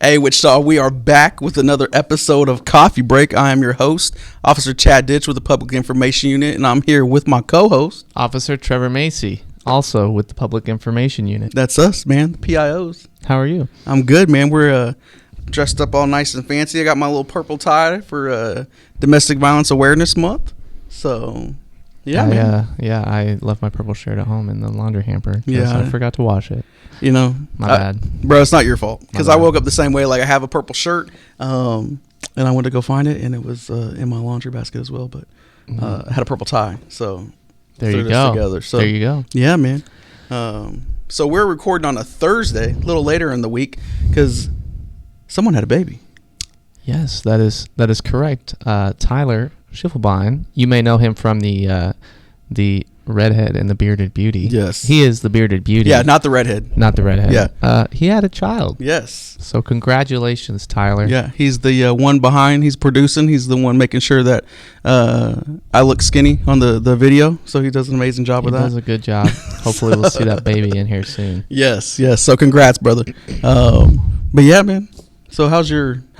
Hey, Wichita, we are back with another episode of Coffee Break. I am your host, Officer Chad Ditch with the Public Information Unit, and I'm here with my co-host, Officer Trevor Macy, also with the Public Information Unit. That's us, man, the PIOs. How are you? I'm good, man. We're dressed up all nice and fancy. I got my little purple tie for Domestic Violence Awareness Month. So, yeah, man. I left my purple shirt at home in the laundry hamper. Yeah. I forgot to wash it. You know, My bad. Bro, it's not your fault. Because I woke up the same way. Like, I have a purple shirt, and I went to go find it, and it was in my laundry basket as well. But I had a purple tie. So, there you go. Together. So, there you go. Yeah, man. So, we're recording on a Thursday, a little later in the week, because someone had a baby. Yes, that is correct. Tyler Schiffelbein, you may know him from the redhead and the bearded beauty. Yes. He is the bearded beauty. Yeah, not the redhead. Not the redhead. Yeah. He had a child. Yes. So congratulations, Tyler. Yeah, he's the one behind. He's producing. He's the one making sure that I look skinny on the video. So he does an amazing job with that. He does a good job. Hopefully we'll see that baby in here soon. Yes. So congrats, brother. But yeah, man. So how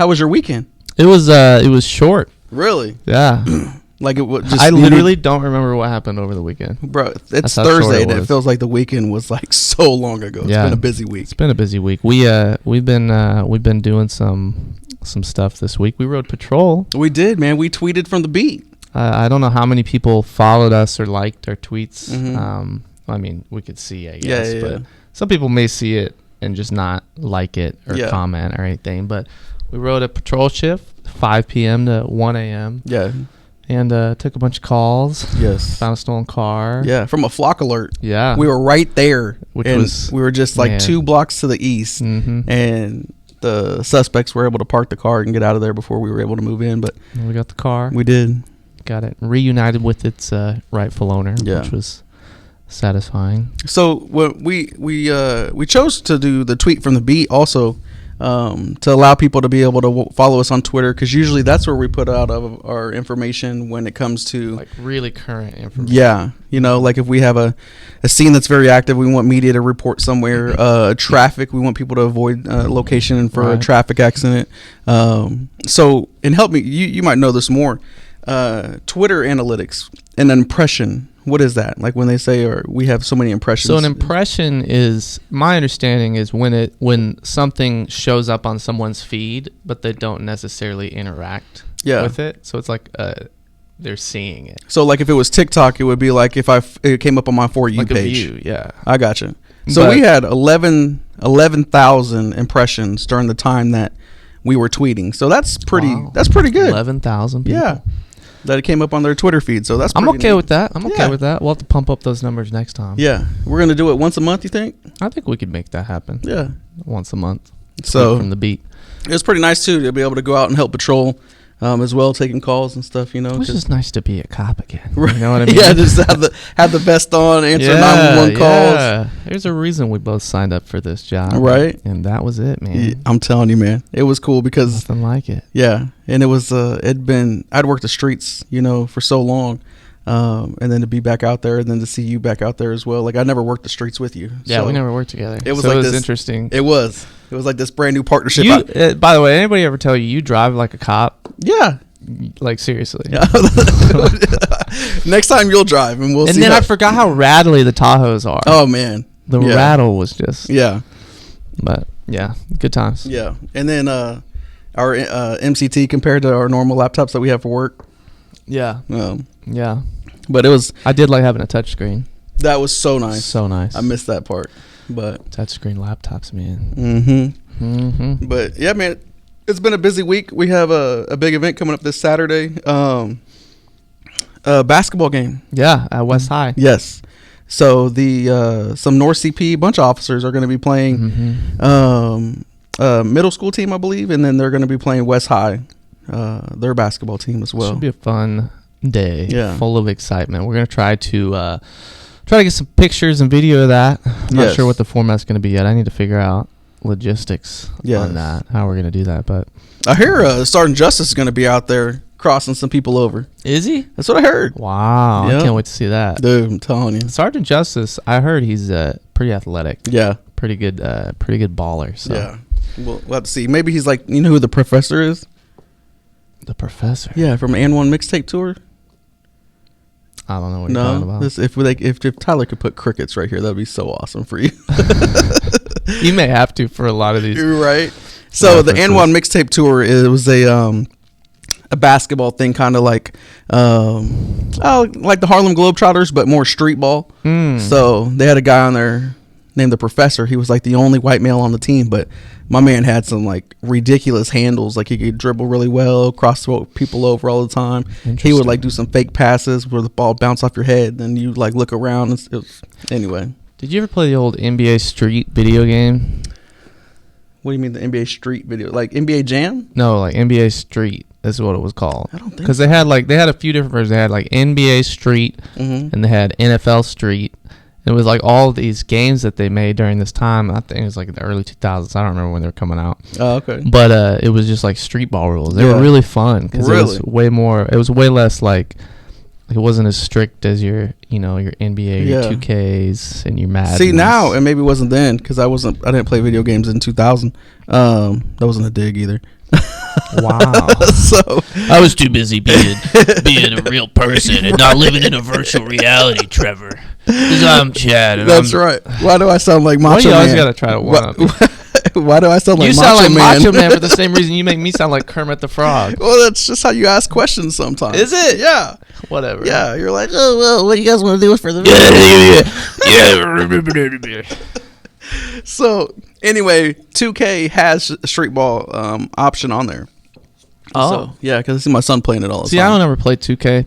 was your weekend? It was short. Really? Yeah. Like it was just I literally don't remember what happened over the weekend. Bro, it's Thursday and it feels like the weekend was like so long ago. It's been a busy week. It's been a busy week. We've been doing some stuff this week. We rode patrol. We did, man. We tweeted from the beat. I don't know how many people followed us or liked our tweets. Mm-hmm. I mean, we could see, I guess, yeah. but some people may see it and just not like it or comment or anything. But we rode a patrol shift, 5 p.m. to 1 a.m. Yeah. And took a bunch of calls. Yes. Found a stolen car. Yeah, from a flock alert. Yeah. We were right there. We were just like 2 blocks to the east. Mm-hmm. And the suspects were able to park the car and get out of there before we were able to move in. But we got the car. We did. Got it reunited with its rightful owner, which was satisfying. So we chose to do the tweet from the beat also to allow people to be able to follow us on Twitter, because usually that's where we put out of our information when it comes to like really current information. Yeah, you know, like if we have a scene that's very active, we want media to report somewhere. Traffic, we want people to avoid location for a traffic accident. So, and help me, you might know this more. Twitter analytics, an impression. What is that? Like when they say, we have so many impressions. So an impression is, my understanding is when something shows up on someone's feed, but they don't necessarily interact with it. So it's like they're seeing it. So like if it was TikTok, it would be like if it came up on my For You like page. A view, yeah. I gotcha. So we had 11,000 impressions during the time that we were tweeting. So that's pretty. Wow. That's pretty good. 11,000 people. Yeah. That it came up on their Twitter feed, so that's I'm okay neat. with that. I'm okay with that. We'll have to pump up those numbers next time. Yeah, we're gonna do it once a month. You think? I think we could make that happen. Yeah, once a month. So from the beat, it was pretty nice too to be able to go out and help patrol, as well, taking calls and stuff. You know, it's just nice to be a cop again. Right. You know what I mean? Yeah, just have the vest on, answer 911 calls. Yeah. There's a reason we both signed up for this job, right? And that was it, man. Yeah, I'm telling you, man, it was cool because nothing like it. Yeah, and it was I'd worked the streets, for so long, and then to be back out there, and then to see you back out there as well. Like I never worked the streets with you. Yeah, so we never worked together. It was so like it was this, interesting. It was like this brand new partnership. By the way, anybody ever tell you drive like a cop? Yeah. Like seriously. Yeah. Next time you'll drive and we'll see. And then I forgot how rattly the Tahoes are. Oh man. The rattle was just But yeah, good times. Yeah. And then our MCT compared to our normal laptops that we have for work. Yeah. Yeah. But I did like having a touchscreen. That was so nice. So nice. I missed that part. But touchscreen laptops, man. But yeah, man, it's been a busy week. We have a big event coming up this Saturday. Basketball game. Yeah, at West High. Yes. So some North CP bunch of officers are going to be playing middle school team, I believe, and then they're going to be playing West High, their basketball team as well. Should be a fun day. Yeah. Full of excitement. We're going to try to get some pictures and video of that. I'm not sure what the format's going to be yet. I need to figure out logistics on that, how we're going to do that. But I hear Sergeant Justice is going to be out there crossing some people over. Is he? That's what I heard. Wow. Yep. I can't wait to see that. Dude, I'm telling you. Sergeant Justice, I heard he's pretty athletic. Yeah. Pretty good baller. So. Yeah. We'll have to see. Maybe he's like, you know who the professor is? The professor? Yeah, from N1 Mixtape Tour. I don't know what you're talking about. If Tyler could put crickets right here, that'd be so awesome for you. You may have to for a lot of these. You're right. So the N1 Mixtape Tour, it was a basketball thing, kind of like the Harlem Globetrotters, but more street ball. So they had a guy on there named the Professor. He was like the only white male on the team, but my man had some like ridiculous handles. Like he could dribble really well, cross people over all the time. He would like do some fake passes where the ball bounce off your head, and you like look around. Anyway. Did you ever play the old NBA Street video game? What do you mean the NBA Street video? Like NBA Jam? No, like NBA Street. That's what it was called. I don't think because they had a few different versions. They had like NBA Street, and they had NFL Street. It was like all of these games that they made during this time. I think it was like in the early 2000s. I don't remember when they were coming out. Oh, okay. But it was just like street ball rules. They were really fun because it was way more. It was way less like it wasn't as strict as your NBA, your 2Ks, and your Madden. See now, and maybe it wasn't then because I didn't play video games in 2000. That wasn't a dig either. Wow. So I was too busy being a real person and not living in a virtual reality, Trevor. Because I'm Chad. And that's right. Why do I sound like Macho Man? You always got to try to one up. Why do I sound like Macho Man? You sound like Macho Man for the same reason you make me sound like Kermit the Frog. Well, that's just how you ask questions sometimes. Is it? Yeah. Whatever. Yeah. You're like, oh, well, what do you guys want to do for the Yeah. So, anyway, 2K has a street ball option on there. Oh. So, yeah, because I see my son playing it all the time. See, I don't ever play 2K.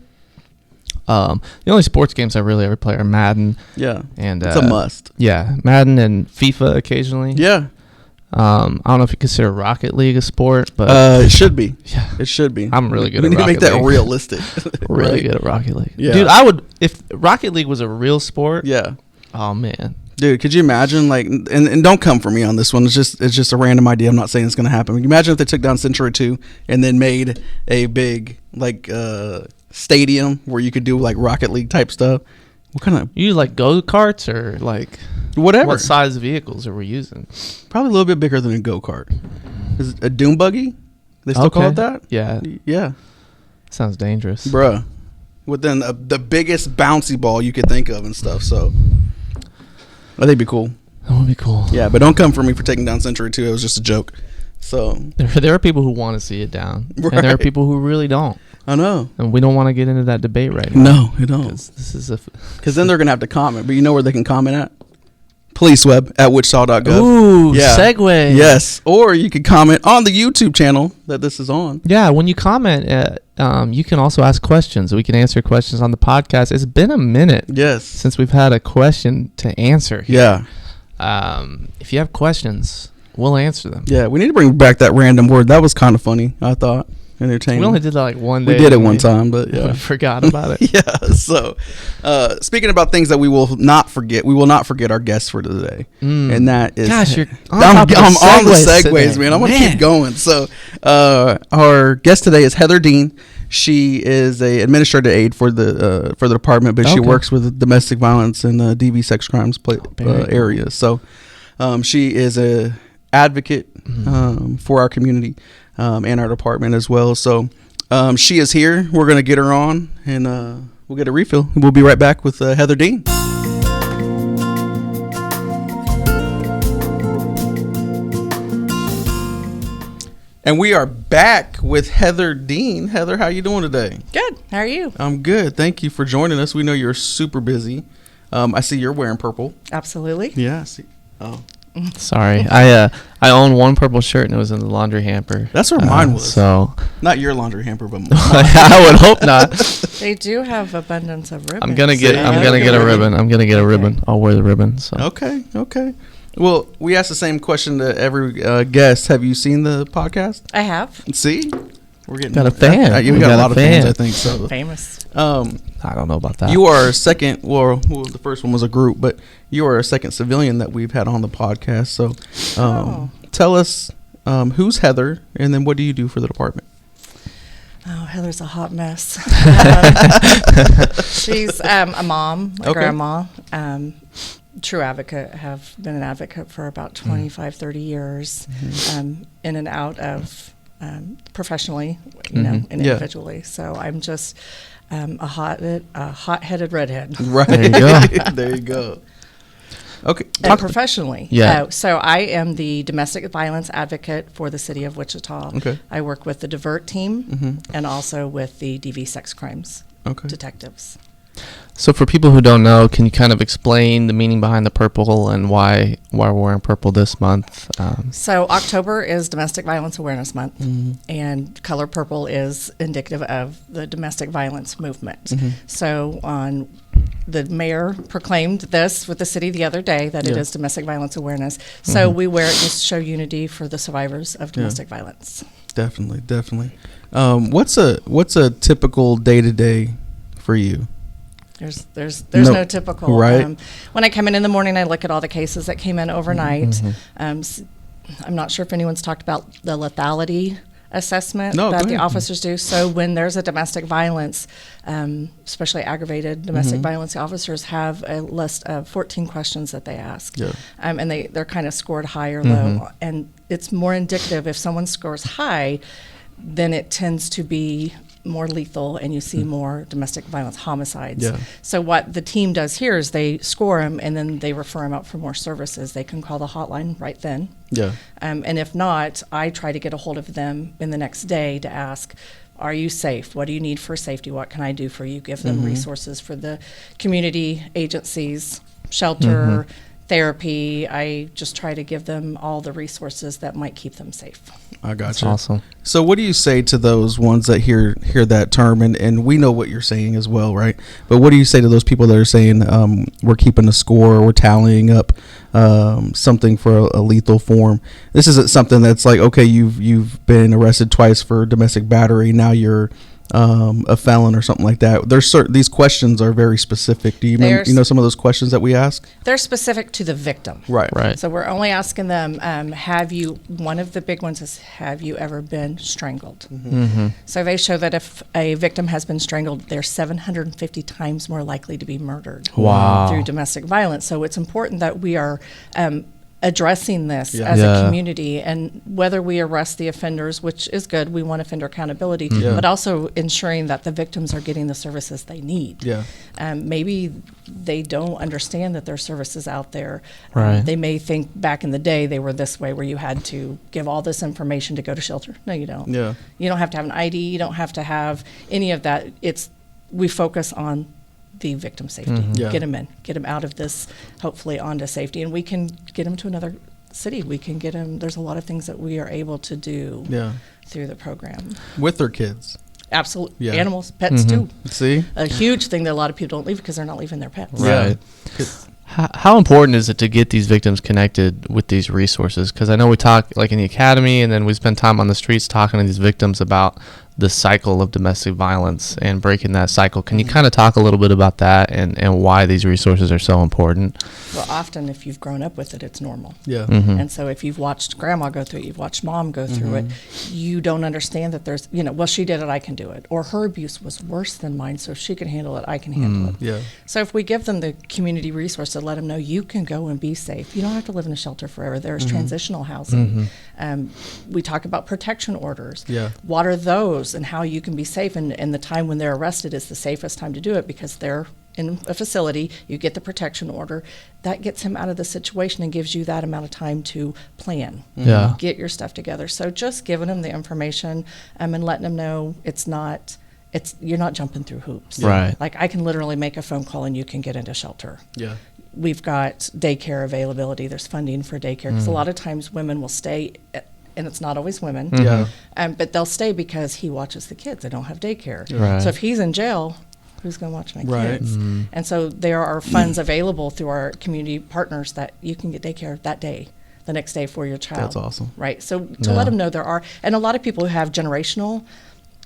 The only sports games I really ever play are Madden. Yeah. And it's a must. Yeah. Madden and FIFA occasionally. Yeah. I don't know if you consider Rocket League a sport, but it should be. Yeah. It should be. I'm really good we at need Rocket to make League. that realistic. Really good at Rocket League. Yeah. Dude, if Rocket League was a real sport. Yeah. Oh man. Dude, could you imagine, like, and don't come for me on this one. It's just a random idea. I'm not saying it's going to happen. Imagine if they took down Century 2 and then made a big, like, stadium where you could do, like, Rocket League type stuff. What kind of... You like go-karts or, like... Whatever. What size vehicles are we using? Probably a little bit bigger than a go-kart. Is it a Doom Buggy? They still call it that? Yeah. Yeah. Sounds dangerous. Bruh. Within the biggest bouncy ball you could think of and stuff, so... I think it'd be cool. That would be cool. Yeah, but don't come for me for taking down Century 2. It was just a joke. So there are people who want to see it down, right. And there are people who really don't. I know, and we don't want to get into that debate right now. No, we don't. Because then they're gonna have to comment. But you know where they can comment at? Police web at wichita.gov. Ooh, segue. Yes, or you can comment on the YouTube channel that this is on. Yeah, when you comment, you can also ask questions. We can answer questions on the podcast. It's been a minute, since we've had a question to answer here. Yeah. If you have questions, we'll answer them. Yeah, we need to bring back that random word. That was kind of funny, I thought. Entertaining. We only did that like one day. We did it one time, but yeah. I forgot about it. Yeah. So, speaking about things that we will not forget, we will not forget our guest for today, and that is. Gosh, you're I'm on the segues, man. I'm gonna keep going. So, our guest today is Heather Dean. She is a administrative aide for the department, but she works with domestic violence and DV sex crimes areas. So, she is a advocate for our community. And our department as well. So she is here. We're going to get her on and we'll get a refill. We'll be right back with Heather Dean. And we are back with Heather Dean. Heather, how you doing today? Good. How are you? I'm good. Thank you for joining us. We know you're super busy. I see you're wearing purple. Absolutely. Yeah. I see. Oh. Sorry, I own one purple shirt and it was in the laundry hamper. That's where mine was. So not your laundry hamper, but mine. I would hope not. They do have abundance of ribbons. I'm gonna get a ribbon. I'm gonna get a ribbon. I'll wear the ribbon. So okay. Well, we asked the same question to every guest. Have you seen the podcast? I have. See, we're getting got a fan. We got a lot of fans. I think so. Famous. I don't know about that. You are a second. Well, the first one was a group, but you are a second civilian that we've had on the podcast. So, tell us who's Heather, and then what do you do for the department? Oh, Heather's a hot mess. She's a mom, a grandma. true advocate, have been an advocate for about 25, 30 years, in and out of professionally, and individually. So I'm just a hot-headed redhead. Right. There you go. There you go. Okay. And professionally. Yeah. So I am the domestic violence advocate for the city of Wichita. Okay. I work with the Divert team and also with the DV sex crimes detectives. So for people who don't know, can you kind of explain the meaning behind the purple and why we're wearing purple this month? So October is Domestic Violence Awareness Month, and color purple is indicative of the domestic violence movement. So the mayor proclaimed this with the city the other day, that it is Domestic Violence Awareness. So we wear it to show unity for the survivors of domestic violence. Definitely. What's a typical day-to-day for you? There's no typical. Right. When I come in the morning, I look at all the cases that came in overnight. I'm not sure if anyone's talked about the lethality assessment that the officers do. So when there's a domestic violence, especially aggravated domestic violence, the officers have a list of 14 questions that they ask. Yeah. And they're kind of scored high or low. And it's more indicative if someone scores high, then it tends to be more lethal, and you see more domestic violence homicides. Yeah. So what the team does here is they score them, and then they refer them out for more services. They can call the hotline right then. Yeah. And if not, I try to get a hold of them in the next day to ask, are you safe? What do you need for safety? What can I do for you? Give them resources for the community agencies, shelter, therapy. I just try to give them all the resources that might keep them safe. I got That's you. Awesome. So what do you say to those ones that hear that term, and we know what you're saying as well, right? But what do you say to those people that are saying we're keeping a score, we're tallying up something for a lethal form? This isn't something that's like, okay, you've been arrested twice for domestic battery, now you're a felon or something like that. These questions are very specific. Do you remember, some of those questions that we ask? They're specific to the victim. Right. So we're only asking them, one of the big ones is, have you ever been strangled? So they show that if a victim has been strangled, they're 750 times more likely to be murdered through domestic violence. So it's important that we are addressing this as a community, and whether we arrest the offenders, which is good, we want offender accountability, but also ensuring that the victims are getting the services they need. Maybe they don't understand that there's services out there. They may think back in the day they were this way, where you had to give all this information to go to shelter. No, you don't. You don't have to have an ID. You don't have to have any of that. We focus on the victim safety. Get them out of this, hopefully onto safety, and we can get them to another city. We can get them. There's a lot of things that we are able to do through the program with their kids. Absolutely. Animals, pets too. See, a huge thing that a lot of people don't leave because they're not leaving their pets. Right. How important is it to get these victims connected with these resources? Because I know we talk like in the academy, and then we spend time on the streets talking to these victims about the cycle of domestic violence and breaking that cycle. Can you kind of talk a little bit about that and why these resources are so important? Well, often if you've grown up with it, it's normal. Yeah. And so if you've watched grandma go through it, you've watched mom go through it, you don't understand that there's, well, she did it, I can do it. Or her abuse was worse than mine, so if she can handle it, I can handle it. Yeah. So if we give them the community resource to let them know you can go and be safe. You don't have to live in a shelter forever. There's transitional housing. We talk about protection orders. What are those, and how you can be safe, and the time when they're arrested is the safest time to do it because they're in a facility. You get the protection order. That gets him out of the situation and gives you that amount of time to plan. Get your stuff together. So just giving them the information and letting them know you're not jumping through hoops. Right. Like I can literally make a phone call and you can get into shelter. We've got daycare availability. There's funding for daycare because a lot of times women will stay and it's not always women. But they'll stay because he watches the kids. They don't have daycare. So if he's in jail, who's going to watch my kids? And so there are funds available through our community partners that you can get daycare that day, the next day for your child. That's awesome. Right. So to let them know there are, and a lot of people who have generational,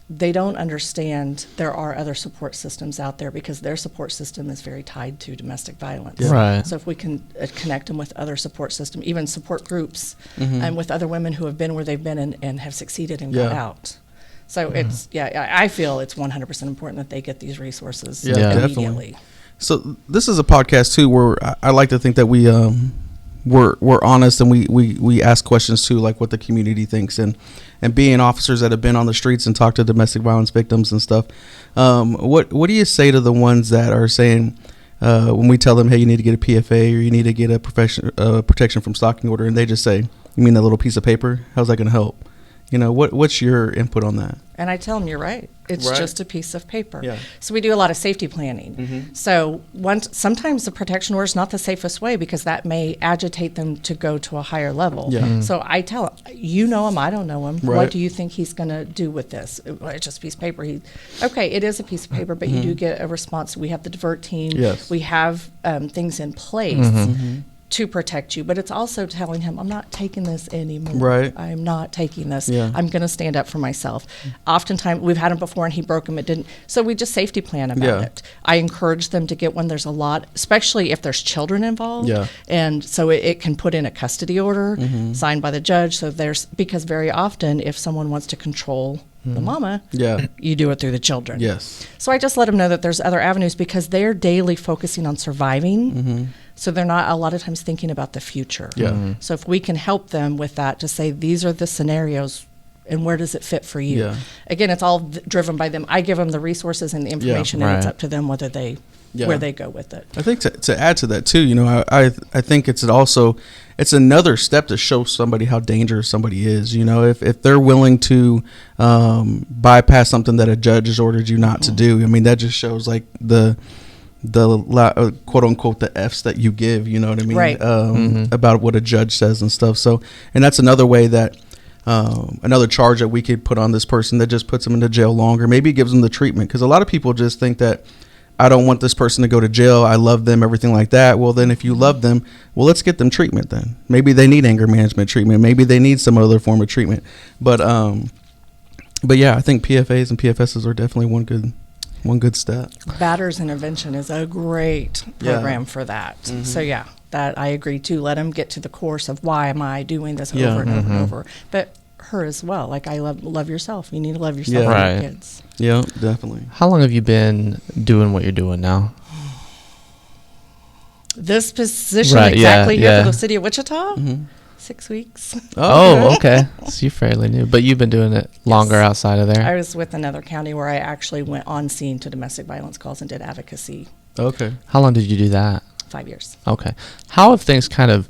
they don't understand there are other support systems out there because their support system is very tied to domestic violence. Right. So if we can connect them with other support systems, even support groups, and with other women who have been where they've been and have succeeded and got out. So I feel it's 100% important that they get these resources immediately. So this is a podcast too, where I like to think that we're honest, and we ask questions too, like what the community thinks, and being officers that have been on the streets and talked to domestic violence victims and stuff. What do you say to the ones that are saying, when we tell them, hey, you need to get a PFA or you need to get a protection from stalking order, and they just say, you mean that little piece of paper? How's that going to help? What's your input on that? And I tell them, you're right. It's just a piece of paper. Yeah. So we do a lot of safety planning. Mm-hmm. So sometimes the protection order is not the safest way because that may agitate them to go to a higher level. Yeah. Mm-hmm. So I tell them, you know him, I don't know him. Right. What do you think he's going to do with this? It's just a piece of paper. Okay, it is a piece of paper, but you do get a response. We have the divert team. Yes. We have things in place. Mm-hmm. To protect you, but it's also telling him, I'm not taking this anymore. Right. I'm not taking this. Yeah. I'm going to stand up for myself. Oftentimes, we've had him before and he broke him. It didn't. So we just safety plan about it. I encourage them to get one. There's a lot, especially if there's children involved. Yeah. And so it can put in a custody order signed by the judge. So because very often if someone wants to control the mama, you do it through the children. Yes. So I just let them know that there's other avenues because they're daily focusing on surviving. Mm-hmm. So they're not a lot of times thinking about the future. Yeah. Mm-hmm. So if we can help them with that, to say these are the scenarios and where does it fit for you? Yeah. Again, it's all driven by them. I give them the resources and the information, and it's up to them whether they where they go with it. I think to add to that too, I think it's another step to show somebody how dangerous somebody is. If they're willing to bypass something that a judge has ordered you not to do, I mean that just shows like the quote unquote the F's that you give, you know what I mean? Right. About what a judge says and stuff. So, and that's another way that another charge that we could put on this person that just puts them into jail longer. Maybe it gives them the treatment, because a lot of people just think that I don't want this person to go to jail. I love them, everything like that. Well, then if you love them, well, let's get them treatment then. Maybe they need anger management treatment. Maybe they need some other form of treatment. But yeah, I think PFAs and PFSs are definitely one good step. Batter's intervention is a great program for that. Mm-hmm. So yeah, that I agree too. Let them get to the course of why am I doing this over and over and over. But her as well. Like I love yourself. You need to love yourself and your kids. Yeah, definitely. How long have you been doing what you're doing now? This position exactly here for the city of Wichita? 6 weeks. Oh, okay. So you're fairly new, but you've been doing it longer outside of there. I was with another county where I actually went on scene to domestic violence calls and did advocacy. Okay. How long did you do that? 5 years. Okay. How have things kind of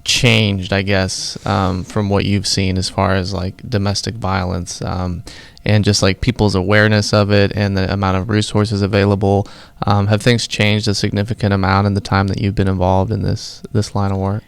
changed, I guess, from what you've seen as far as like domestic violence and just like people's awareness of it and the amount of resources available? Have things changed a significant amount in the time that you've been involved in this line of work?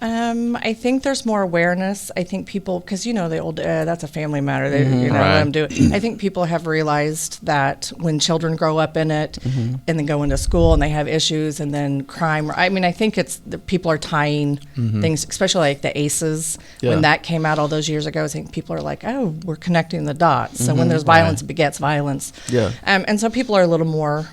I think there's more awareness. I think people, because the old, that's a family matter. They, let them do it. I think people have realized that when children grow up in it and then go into school and they have issues and then crime. I mean, I think people are tying things, especially like the ACEs. Yeah. When that came out all those years ago, I think people are like, oh, we're connecting the dots. So when there's violence, it begets violence. Yeah. And so people are a little more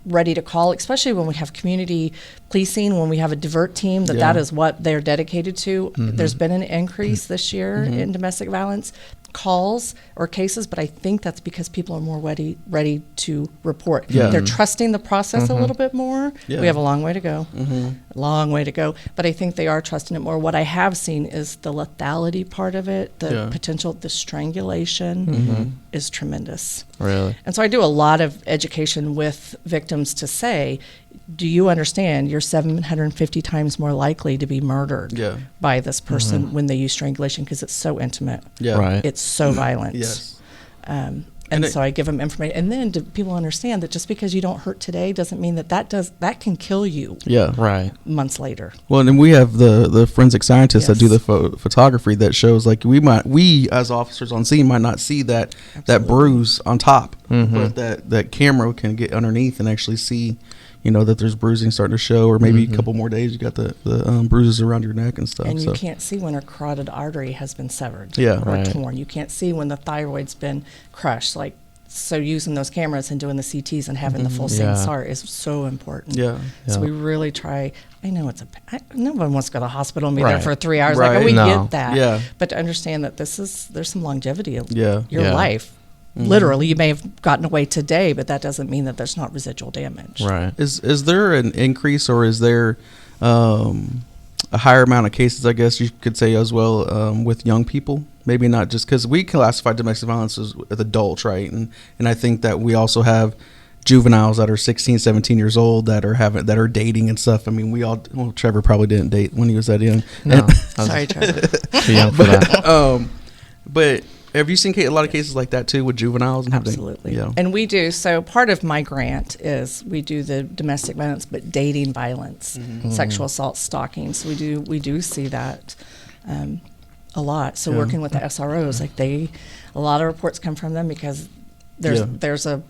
ready to call, especially when we have community policing, when we have a divert team, that is what they're dedicated to. There's been an increase this year in domestic violence calls or cases, but I think that's because people are more ready to report. They're trusting the process a little bit more. We have a long way to go, but I think they are trusting it more. What I have seen is the lethality part of it, the potential, the strangulation is tremendous. Really? And so I do a lot of education with victims to say, do you understand you're 750 times more likely to be murdered by this person when they use strangulation, because it's so intimate. Yeah. Right. It's so violent. Yes. And so I give them information. And then do people understand that just because you don't hurt today doesn't mean that can kill you. Yeah. Right. Months later. Well, and then we have the forensic scientists that do the photography that shows, like, we as officers on scene might not see that bruise on top, but that camera can get underneath and actually see, that there's bruising starting to show, or maybe a couple more days you got the bruises around your neck and stuff. And you can't see when a carotid artery has been severed or torn. You can't see when the thyroid's been crushed. So using those cameras and doing the CTs and having the full SAR is so important. So we really try. I know no one wants to go to the hospital and be there for 3 hours. Like, we get that. Yeah. But to understand that there's some longevity in your life Literally, you may have gotten away today, but that doesn't mean that there's not residual damage. Right. Is there an increase, or is there a higher amount of cases, I guess you could say, as well, with young people? Maybe not, just because we classify domestic violence as adults, right? And I think that we also have juveniles that are 16, 17 years old that are dating and stuff. I mean, Trevor probably didn't date when he was that young. No, sorry, Trevor. Too young for that. But have you seen a lot of cases like that too with juveniles? And Absolutely. Yeah. And we do. So part of my grant is we do the domestic violence, but dating violence, sexual assault, stalking. So we do see that a lot. So working with the SROs, a lot of reports come from them because there's a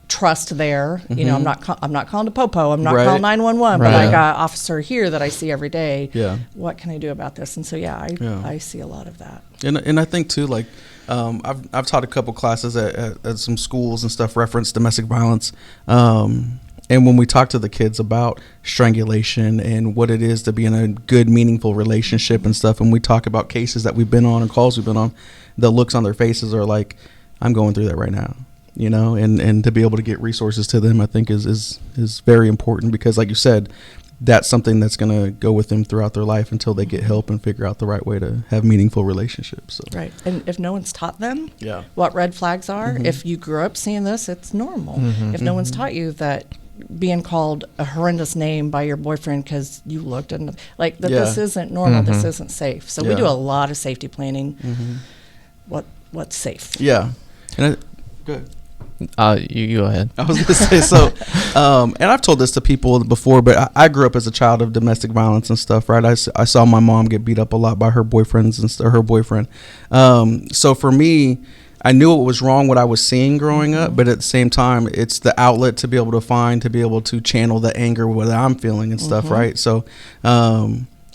trust there. You know, I'm not calling to Popo. I'm not calling 911, but I got an officer here that I see every day. Yeah. What can I do about this? And so I see a lot of that. And I think too, like I've taught a couple classes at some schools and stuff reference domestic violence. And when we talk to the kids about strangulation and what it is to be in a good, meaningful relationship and stuff, and we talk about cases that we've been on and calls we've been on, the looks on their faces are like, I'm going through that right now, you know, and to be able to get resources to them, I think is very important, because like you said, that's something that's going to go with them throughout their life until they get help and figure out the right way to have meaningful relationships. So. Right. And if no one's taught them what red flags are, if you grew up seeing this, it's normal. If no one's taught you that being called a horrendous name by your boyfriend because you looked at that this isn't normal, this isn't safe. So we do a lot of safety planning. What's safe? Yeah. And good. You go ahead. I was going to say, so, and I've told this to people before, but I grew up as a child of domestic violence and stuff, right? I saw my mom get beat up a lot by her boyfriends and her boyfriend. So for me, I knew it was wrong what I was seeing growing up, but at the same time, it's the outlet to be able to channel the anger, what I'm feeling and stuff, right? So,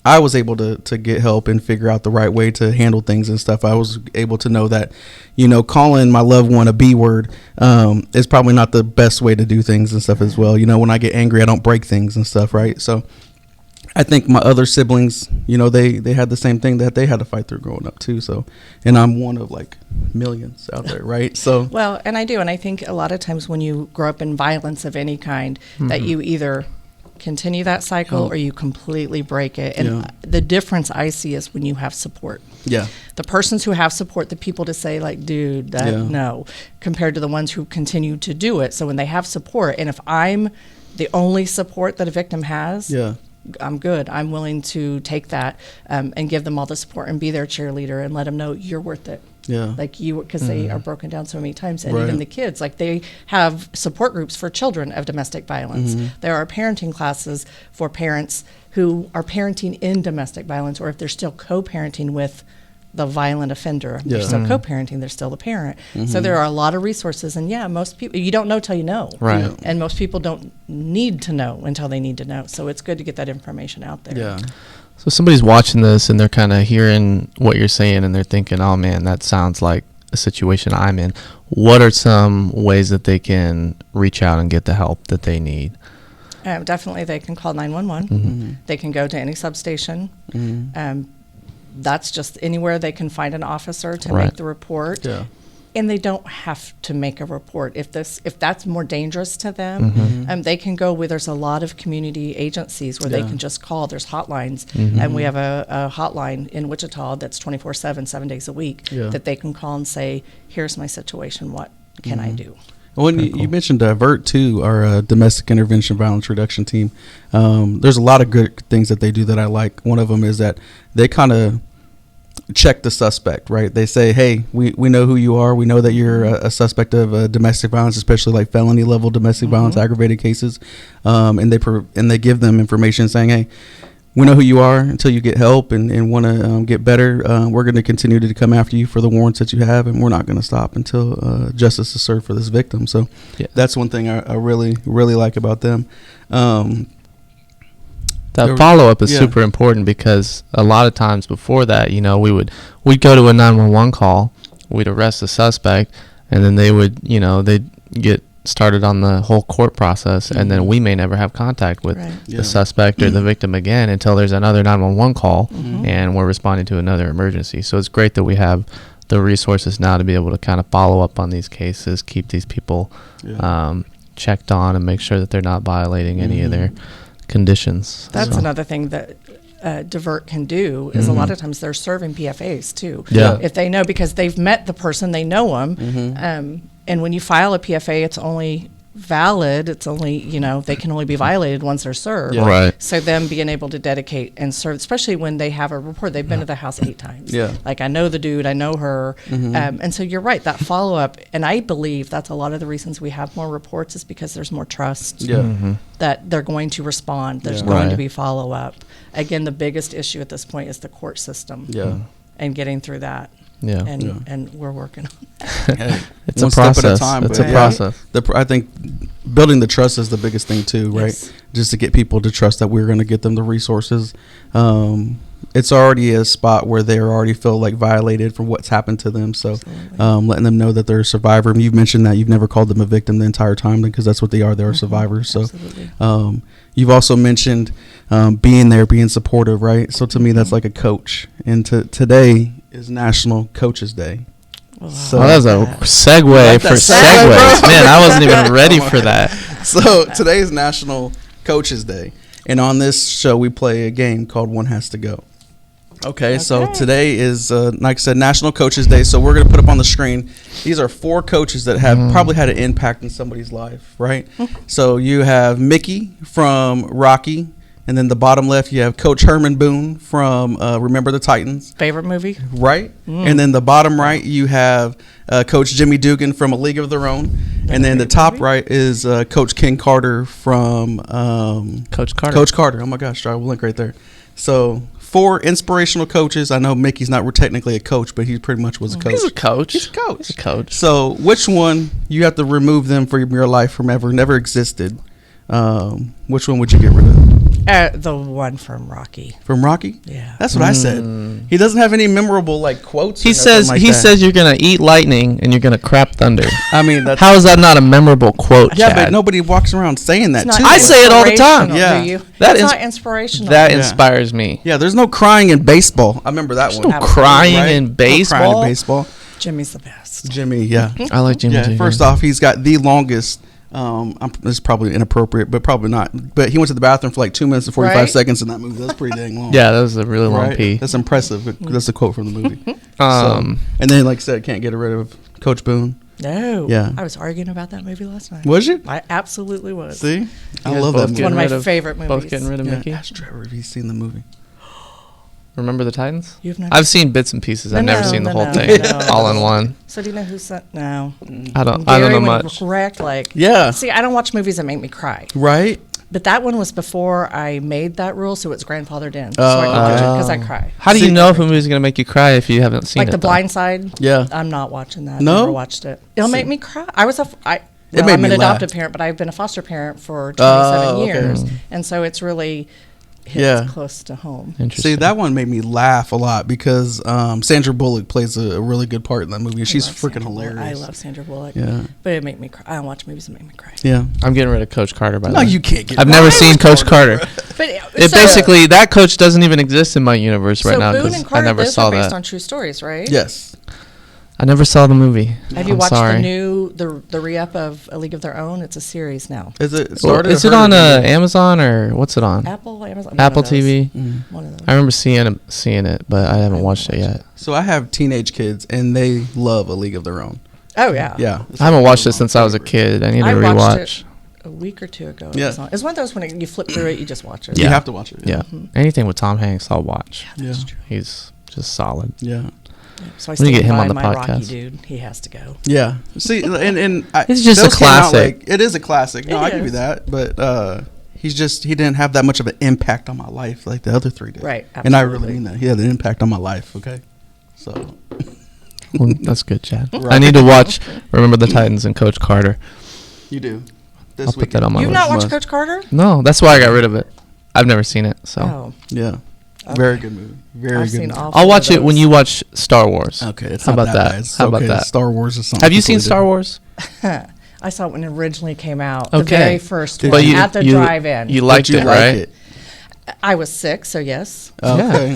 I was able to get help and figure out the right way to handle things and stuff. I was able to know that, you know, calling my loved one a B word is probably not the best way to do things and stuff as well. You know, when I get angry, I don't break things and stuff, right? So I think my other siblings, you know, they had the same thing that they had to fight through growing up too. So, and I'm one of like millions out there, right? So well, and I do, and I think a lot of times when you grow up in violence of any kind, that you either continue that cycle or you completely break it. And the difference I see is when you have support. Yeah. The persons who have support, the people to say like, dude, no, compared to the ones who continue to do it. So when they have support, and if I'm the only support that a victim has, I'm good. I'm willing to take that and give them all the support and be their cheerleader and let them know you're worth it. Yeah. Like because they are broken down so many times. And even the kids, like they have support groups for children of domestic violence. There are parenting classes for parents who are parenting in domestic violence, or if they're still co-parenting with the violent offender. They're still co-parenting, they're still the parent. So there are a lot of resources, and most people, you don't know till you know. Right. And most people don't need to know until they need to know. So it's good to get that information out there. Yeah. So somebody's watching this and they're kind of hearing what you're saying and they're thinking, oh man, that sounds like a situation I'm in. What are some ways that they can reach out and get the help that they need? Definitely they can call 911. They can go to any substation. That's just anywhere they can find an officer to make the report. Yeah. And they don't have to make a report. If that's more dangerous to them, they can go where there's a lot of community agencies where they can just call. There's hotlines, and we have a hotline in Wichita that's 24/7, 7 days a week, that they can call and say, here's my situation, what can I do? Well, you mentioned DIVERT too, our domestic intervention violence reduction team. There's a lot of good things that they do that I like. One of them is that they kind of check the suspect, right? They say, hey, we know who you are. We know that you're a suspect of domestic violence, especially like felony level domestic violence, aggravated cases. And they give them information saying, hey, we know who you are until you get help and want to get better. We're going to continue to come after you for the warrants that you have, and we're not going to stop until justice is served for this victim. So that's one thing I really, really like about them. That follow-up is super important, because a lot of times before that, you know, we'd go to a 911 call, we'd arrest the suspect, and then they'd get started on the whole court process, and then we may never have contact with the suspect or the victim again until there's another 911 call and we're responding to another emergency. So it's great that we have the resources now to be able to kind of follow up on these cases, keep these people checked on, and make sure that they're not violating any of their conditions. That's another thing that Divert can do is a lot of times they're serving PFAs too. Yeah. If they know, because they've met the person, they know them. And when you file a PFA, it's only valid. It's only, they can only be violated once they're served. Yeah. Right. So them being able to dedicate and serve, especially when they have a report, they've been to the house 8 times. Yeah. Like, I know the dude, I know her. And so you're right, that follow-up, and I believe that's a lot of the reasons we have more reports is because there's more trust that they're going to respond. There's going to be follow-up. Again, the biggest issue at this point is the court system and getting through that. Yeah. And we're working on that. It's a process. It's a process. I think building the trust is the biggest thing too, right? Yes. Just to get people to trust that we're going to get them the resources. It's already a spot where they already feel like violated for what's happened to them. So letting them know that they're a survivor. I mean, you've mentioned that you've never called them a victim the entire time, because that's what they are. They're survivors. So you've also mentioned being there, being supportive, right? So to me, that's like a coach. And today is National Coaches Day. Wow. So that was a segue for segues. Man, I wasn't even ready for that. So today is National Coaches Day. And on this show, we play a game called One Has to Go. Okay, so today is, like I said, National Coaches Day. So we're going to put up on the screen. These are 4 coaches that have probably had an impact in somebody's life, right? So you have Mickey from Rocky. And then the bottom left, you have Coach Herman Boone from Remember the Titans. Favorite movie? Right. And then the bottom right, you have Coach Jimmy Dugan from A League of Their Own. And then the top right is Coach Ken Carter from Coach Carter. Coach Carter. Oh, my gosh. I will link right there. So 4 inspirational coaches. I know Mickey's not technically a coach, but he pretty much was a coach. He's a coach. He's a coach. He's a coach. So which one, you have to remove them from your life from never existed. Which one would you get rid of? The one from Rocky. From Rocky? Yeah. That's what I said. He doesn't have any memorable quotes. He says you're gonna eat lightning and you're gonna crap thunder. I mean, how is that not a memorable quote? Yeah, Chad? But nobody walks around saying that. I say it all the time. Yeah, that's not inspirational. That inspires me. Yeah, there's no crying in baseball. I remember that one. No crying in baseball. No crying in baseball. Jimmy's the best. Jimmy, yeah. I like Jimmy. Yeah. First off, he's got the longest. This is probably inappropriate, but probably not. But he went to the bathroom for 2 minutes and 45 seconds in that movie. That's pretty dang long. Yeah, that was a really long pee. That's impressive. That's a quote from the movie. And then, like I said, can't get rid of Coach Boone. No. Yeah. I was arguing about that movie last night. Was you? I absolutely was. See? I love that movie. One of my favorite movies. Both getting rid of Mickey? Ask Trevor if he's seen the movie. Remember the Titans? I've seen bits and pieces. I've never seen the whole thing all in one. So do you know who sent? No. I don't know much. Correct. See, I don't watch movies that make me cry. Right. But that one was before I made that rule, so it's grandfathered in. So I can watch it because I cry. How do you know if a movie's going to make you cry if you haven't seen it? Like The Blind Side? Yeah. I'm not watching that. No? Never watched it. It'll make me cry. I'm an adoptive parent, but I've been a foster parent for 27 years. And so it's really hits close to home. See, that one made me laugh a lot because Sandra Bullock plays a really good part in that movie. She's freaking hilarious. I love Sandra Bullock. Yeah. But it made me cry. I don't watch movies that make me cry. Yeah. I'm getting rid of Coach Carter, by the No, way. you can't get I've never seen Coach Carter. But basically, that coach doesn't even exist in my universe right now because I never saw that. Based on true stories, right? Yes. I never saw the movie. Have you watched the re-up of A League of Their Own? It's a series now. Is it on Amazon or what's it on? Amazon. Apple TV. One of those. I remember seeing it, but I haven't watched it yet. So I have teenage kids, and they love A League of Their Own. Oh yeah. Yeah. I haven't watched it since I was a kid. I need to rewatch. Watched it a week or two ago. Yeah. It's one of those when you flip through it, you just watch it. You have to watch it. Yeah. Anything with Tom Hanks, I'll watch. Yeah, that's true. He's just solid. Yeah. So I still get him on the my podcast. Rocky dude. He has to go. Yeah. See, and it's just a classic. It is a classic. No, I give you that. But he didn't have that much of an impact on my life like the other 3 did. Right. Absolutely. And I really mean that. He had an impact on my life. Okay. So. Well, that's good, Chad. Right. I need to watch Remember the Titans and Coach Carter. You do. I'll put that on my list. You've not watched Coach Carter? No, that's why I got rid of it. I've never seen it. So. Oh. Yeah. Okay. Very good movie. Very good. I'll watch it when you watch Star Wars. Okay, how about that? How about that? Star Wars is something. Have you seen Star Wars? I saw it when it originally came out. Okay. The very first one but at the drive-in. You liked it, right? I was sick, so yes. Okay.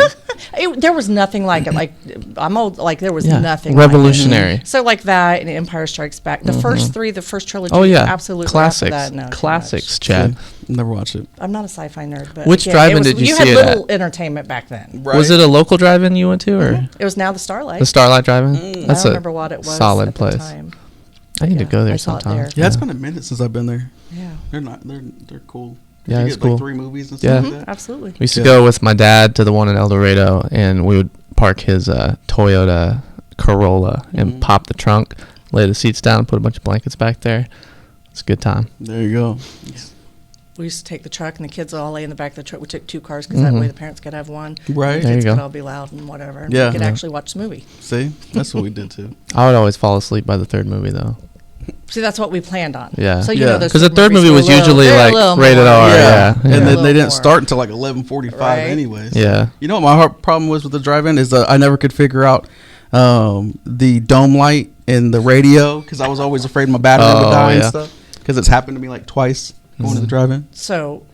There was nothing like it. Like, I'm old. Like, there was nothing revolutionary. Like it. So like that and Empire Strikes Back. The first three, the first trilogy. Oh yeah, absolutely. Classics. Classics, Chad. Never watched it. I'm not a sci-fi nerd, but which drive-in did you see it at? You had little entertainment back then. Right. Was it a local drive-in you went to, or it was now the Starlight? The Starlight drive-in. That's I don't remember what it was. Solid at place. The time. I need to go there sometime. There. Yeah, it's been a minute since I've been there. Yeah, they're cool. Yeah, you it's get cool. Like 3 movies and stuff like that. Absolutely. We used to go with my dad to the one in El Dorado, and we would park his Toyota Corolla and pop the trunk, lay the seats down, and put a bunch of blankets back there. It's a good time. There you go. We used to take the truck, and the kids would all lay in the back of the truck. We took 2 cars because that way the parents could have one. Right. The kids could all be loud and whatever. And we could actually watch the movie. See? That's what we did, too. I would always fall asleep by the 3rd movie, though. See, that's what we planned on. Yeah. So, you know, because the 3rd movie was usually like rated R. Yeah. And then they didn't start until like 11:45 anyways. Yeah. You know what my problem was with the drive-in is I never could figure out the dome light in the radio because I was always afraid my battery would die and stuff. Because it's happened to me like twice going to the drive-in. So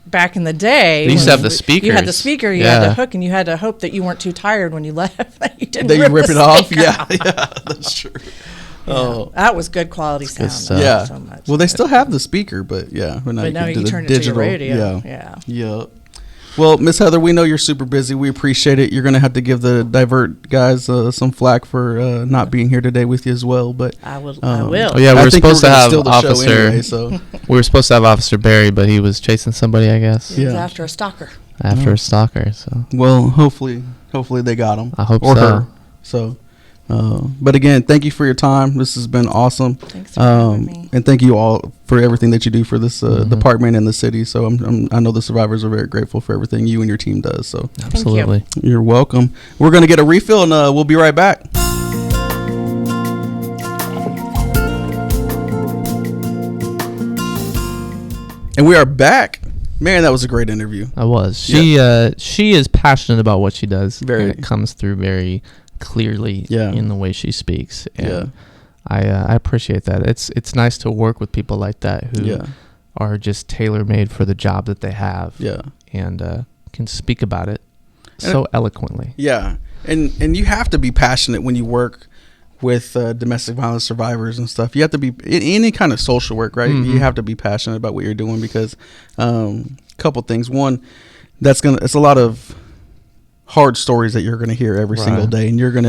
back in the day, you used to have the speakers. You had the speaker, you had the hook, and you had to hope that you weren't too tired when you left. That you didn't rip it off. Yeah, that's true. Oh, that was good quality sound. Yeah. So much. Well, they still have the speaker, but yeah. But now you can turn it to your radio. Yeah. Well, Miss Heather, we know you're super busy. We appreciate it. You're going to have to give the Divert guys some flack for not being here today with you as well. But I will. Oh yeah, we were supposed to have Officer. Anyway, we were supposed to have Officer Barry, but he was chasing somebody, I guess. He was after a stalker. After a stalker. So. Well, hopefully they got him. I hope or so. Her. So. But again, thank you for your time. This has been awesome. Thanks for having me. And thank you all for everything that you do for this department and the city. So I know the survivors are very grateful for everything you and your team does. So absolutely, you're welcome. We're gonna get a refill and we'll be right back. And we are back. Man, that was a great interview. I was. She is passionate about what she does. And it comes through very clearly in the way she speaks, and I appreciate that. It's nice to work with people like that who are just tailor-made for the job that they have, and can speak about it so eloquently. And you have to be passionate when you work with domestic violence survivors and stuff. You have to be in any kind of social work, right? You have to be passionate about what you're doing because a couple things. One, it's a lot of hard stories that you're going to hear every single day, and you're going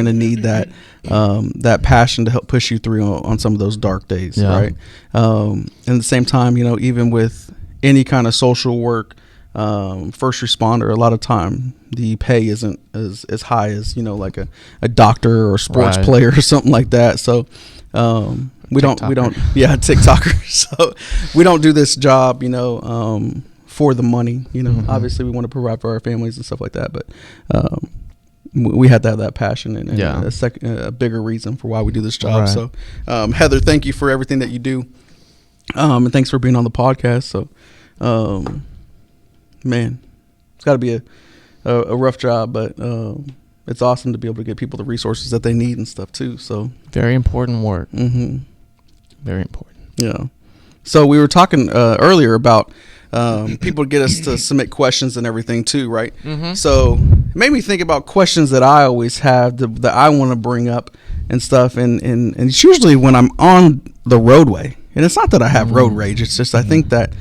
to need that that passion to help push you through on some of those dark days, right? And at the same time, you know, even with any kind of social work, first responder, a lot of time the pay isn't as high as, you know, like a doctor or a sports player or something like that. So we don't TikToker. So we don't do this job, you know, for the money, you know. Obviously we want to provide for our families and stuff like that, but we had to have that passion and a bigger reason for why we do this job. So Heather, thank you for everything that you do, and thanks for being on the podcast. So man, it's got to be a rough job, but it's awesome to be able to get people the resources that they need and stuff too. So very important work. Very important. Yeah. So we were talking earlier about people get us to submit questions and everything too, right? So it made me think about questions that I always have that I want to bring up and stuff. And it's usually when I'm on the roadway. And it's not that I have road rage. It's just I think that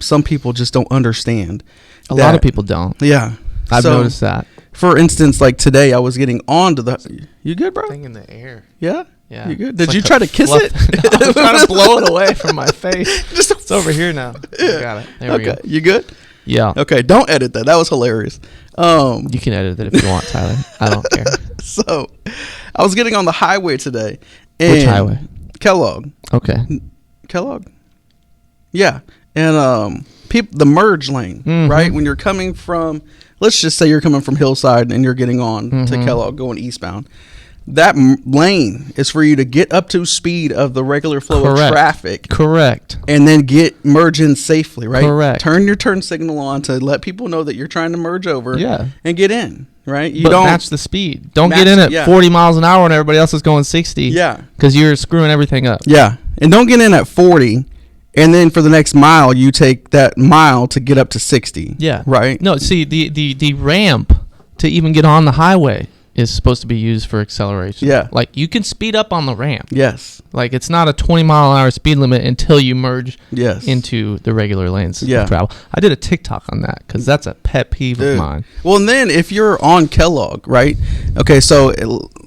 some people just don't understand. A lot of people don't. Yeah. I've noticed that. For instance, like today I was getting onto the... You good, bro? Thing in the air. Yeah? Yeah. You good? Did you try to kiss it? No, I'm trying to blow it away from my face. It's over here now. I got it. There we go. You good? Yeah. Okay, don't edit that. That was hilarious. You can edit it if you want, Tyler. I don't care. So, I was getting on the highway today. And which highway? Kellogg. Okay. Kellogg? Yeah. And the merge lane, right? When you're coming from, let's just say you're coming from Hillside and you're getting on to Kellogg going eastbound. That lane is for you to get up to speed of the regular flow of traffic. Correct. And then merge in safely, right? Correct. Turn your turn signal on to let people know that you're trying to merge over and get in, right? You don't match the speed. Don't get in at 40 miles an hour when everybody else is going 60. Yeah. Because you're screwing everything up. Yeah. And don't get in at 40 And then for the next mile, you take that mile to get up to 60. Yeah. Right? No, see, the ramp to even get on the highway is supposed to be used for acceleration. Yeah. Like, you can speed up on the ramp. Yes. Like, it's not a 20-mile-an-hour speed limit until you merge yes. into the regular lanes of travel. I did a TikTok on that because that's a pet peeve of mine. Well, and then if you're on Kellogg, right? Okay, so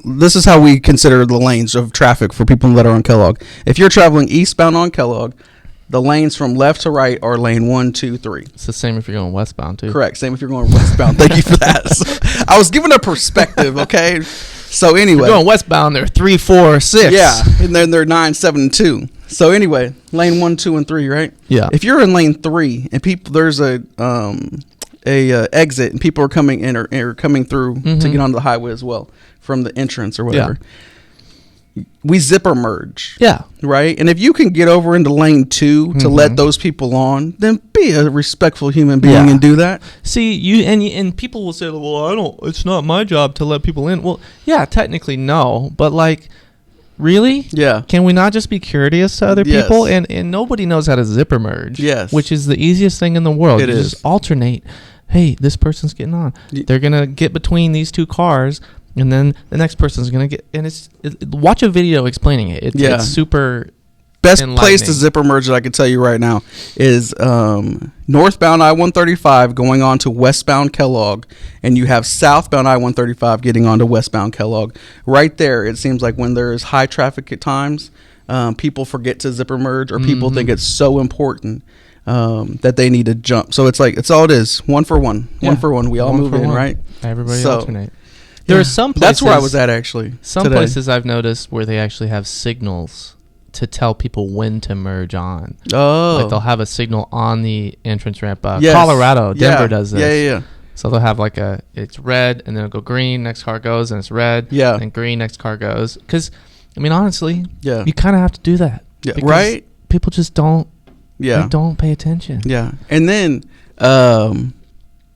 this is how we consider the lanes of traffic for people that are on Kellogg. If you're traveling eastbound on Kellogg, the lanes from left to right are lane 1, 2, 3. It's the same if you're going westbound, too. Correct. Same if you're going westbound. Thank you for that. So, I was giving a perspective, okay? So anyway. If you're going westbound, they're 3, 4, 6. Yeah, and then they're 9, 7, and 2. So anyway, lane 1, 2, and 3, right? Yeah. If you're in lane 3 and there's a exit and people are coming in or coming through to get onto the highway as well from the entrance or whatever. Yeah. We zipper merge. Yeah. Right? And if you can get over into lane 2 to let those people on, then be a respectful human being and do that. See, and people will say, well, it's not my job to let people in. Well, yeah, technically no, but like, really? Yeah. Can we not just be courteous to other people? And nobody knows how to zipper merge. Yes. Which is the easiest thing in the world. It is. Just alternate. Hey, this person's getting on. They're going to get between these two cars. And then the next person's going to get... And watch a video explaining it. It's super best place to zipper merge that I can tell you right now is northbound I-135 going on to westbound Kellogg. And you have southbound I-135 getting on to westbound Kellogg. Right there, it seems like when there's high traffic at times, people forget to zipper merge or people think it's so important that they need to jump. So it's all it is. One for one. One for one. We all move in, right? Everybody alternate. There are some places... That's where I was at, actually. Some places I've noticed where they actually have signals to tell people when to merge on. Oh. Like, they'll have a signal on the entrance ramp. Colorado, Denver does this. Yeah. So they'll have it's red, and then it'll go green, next car goes, and it's red, and green, next car goes. Because, I mean, honestly, you kind of have to do that. Yeah, right? People just don't... They don't pay attention. Yeah. And then...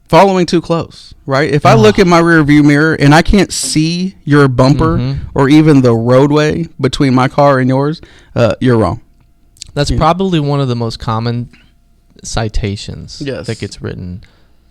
following too close, right? If I look at my rear view mirror and I can't see your bumper or even the roadway between my car and yours, you're wrong. That's probably one of the most common citations that gets written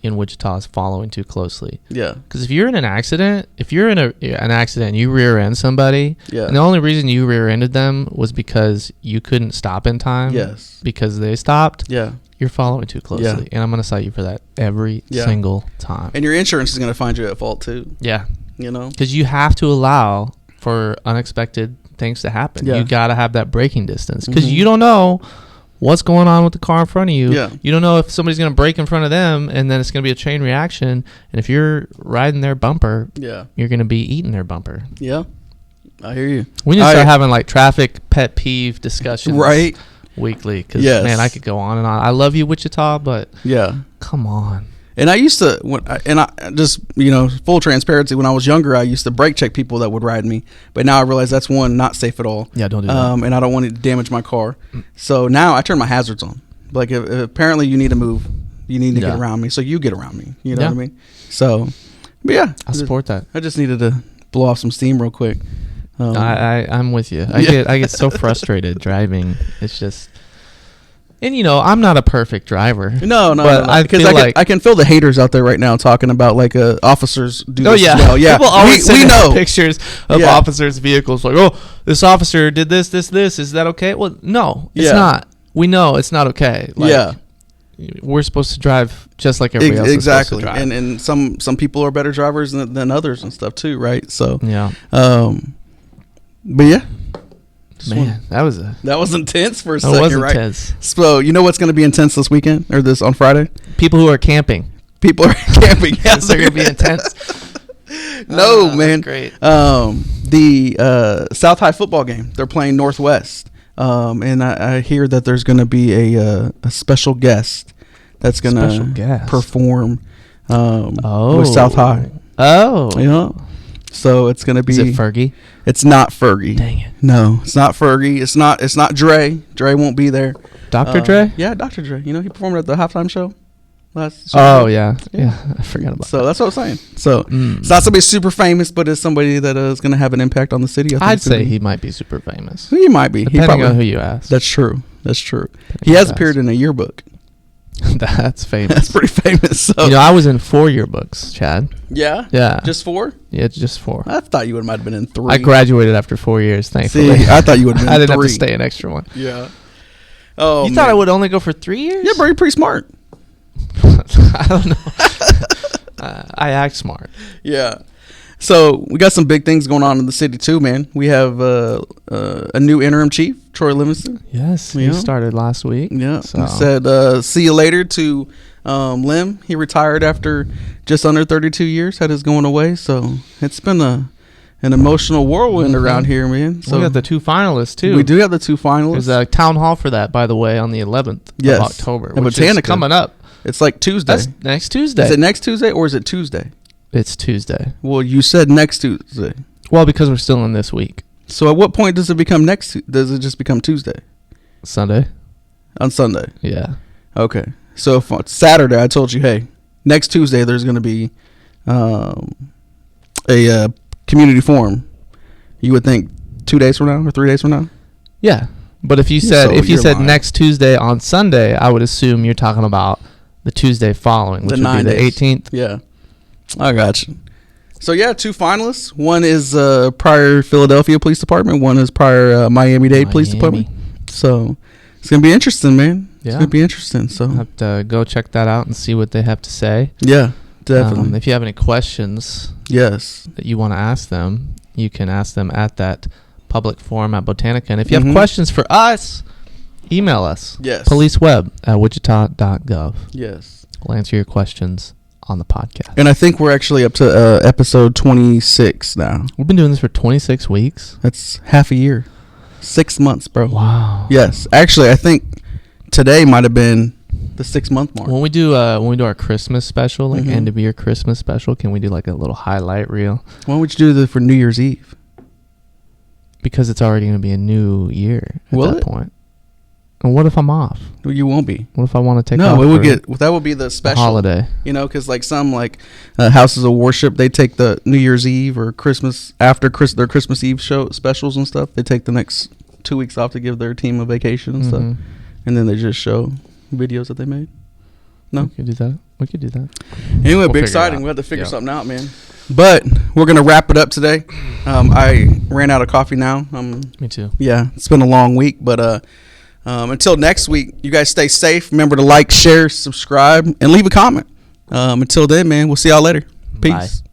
in Wichita is following too closely. Yeah. Because if you're in an accident, and you rear end somebody, and the only reason you rear ended them was because you couldn't stop in time, because they stopped, you're following too closely, and I'm going to cite you for that every single time. And your insurance is going to find you at fault too. Yeah. You know? Because you have to allow for unexpected things to happen. You got to have that braking distance because you don't know what's going on with the car in front of you. You don't know if somebody's going to brake in front of them and then it's going to be a chain reaction. And if you're riding their bumper, you're going to be eating their bumper. Yeah. I hear you. We need to start having traffic pet peeve discussions. Right. Weekly, because man, I could go on and on. I love you, Wichita, but come on. And I used to, full transparency, when I was younger, I used to brake check people that would ride me. But now I realize that's not safe at all. Yeah, don't do that. And I don't want it to damage my car. So now I turn my hazards on. Like, if apparently you need to move, you need to get around me, so you get around me. You know what I mean? So, but I support that. I just needed to blow off some steam real quick. I'm with you. I get so frustrated driving. It's just, and I'm not a perfect driver. No. Because I can feel the haters out there right now talking about officers do this as well. Yeah, people always we know pictures of officers' vehicles this officer did this. Is that okay? Well, no, it's not. We know it's not okay. We're supposed to drive just like everybody else is supposed to drive. And some people are better drivers than others and stuff too, right? So but yeah, man, that was intense for a second, right? Intense. So you know what's going to be intense this weekend or on Friday? People who are camping. People are camping. Yeah, they're going to be intense. No, man. Great. The South High football game. They're playing Northwest, and I hear that there's going to be a special guest that's going to perform with South High. Oh, yeah. So it's going to be... Is it Fergie? It's not Fergie. Dang it. No, it's not Fergie. It's not Dre. Dre won't be there. Dr. Dre? Yeah, Dr. Dre. He performed at the halftime show Yeah, I forgot about that. So that's what I'm saying. So it's not somebody super famous, but it's somebody that is going to have an impact on the city. I'd say he might be super famous. He might be. Depending on who you ask. That's true. He has appeared in a yearbook. That's famous. That's pretty famous. So. I was in 4 yearbooks, Chad. Yeah? Yeah. Just 4? Yeah, just 4. I thought you might have been in 3. I graduated after 4 years, thankfully. See, I thought you would have been in 3. I didn't have to stay an extra one. Yeah. Oh, you thought I would only go for 3 years? Yeah, bro, you're pretty smart. I don't know. I act smart. Yeah. So we got some big things going on in the city too, man. We have a new interim chief, Troy Livingston. Yes, he started last week. Yeah, so. He said, see you later to Lim. He retired after just under 32 years, had his going away. So it's been an emotional whirlwind around here, man. So we got the 2 finalists too. We do have the 2 finalists. There's a town hall for that, by the way, on the 11th of October, which is coming up. It's like Tuesday. That's next Tuesday. Is it next Tuesday or is it Tuesday? It's Tuesday. Well, you said next Tuesday. Well, because we're still in this week. So at what point does it become does it just become Tuesday? Sunday. On Sunday? Yeah. Okay. So if on Saturday I told you, hey, next Tuesday there's going to be a community forum, you would think 2 days from now or 3 days from now? Yeah. But if you said lying. Next Tuesday on Sunday, I would assume you're talking about the Tuesday following, which would be the 18th. Yeah. I got you. So, yeah, 2 finalists. One is prior Philadelphia Police Department. One is prior Miami-Dade Police Department. So, it's going to be interesting, man. Yeah. It's going to be interesting. So, I'll have to go check that out and see what they have to say. Yeah, definitely. If you have any questions that you want to ask them, you can ask them at that public forum at Botanica. And if you have questions for us, email us. Yes. policeweb@wichita.gov. Yes. We'll answer your questions on the podcast. And I think we're actually up to episode 26 now. We've been doing this for 26 weeks. That's half a year. 6 months, bro. Wow. Yes. Actually, I think today might have been the 6-month mark. When we do our Christmas special, like end of year Christmas special, can we do like a little highlight reel? Why would you do that for New Year's Eve? Because it's already going to be a new year at that point. And what if I'm off? Well, you won't be. What if I want to take off? No, that would be the special holiday. Because like some houses of worship, they take the New Year's Eve or Christmas after their Christmas Eve show specials and stuff. They take the next 2 weeks off to give their team a vacation and stuff, and then they just show videos that they made. No, we could do that. Anyway, we'll be exciting. We have to figure something out, man. But we're gonna wrap it up today. I ran out of coffee now. Me too. Yeah, it's been a long week, but until next week, you guys stay safe. Remember to like, share, subscribe, and leave a comment. Until then, man, we'll see y'all later. Peace. Bye.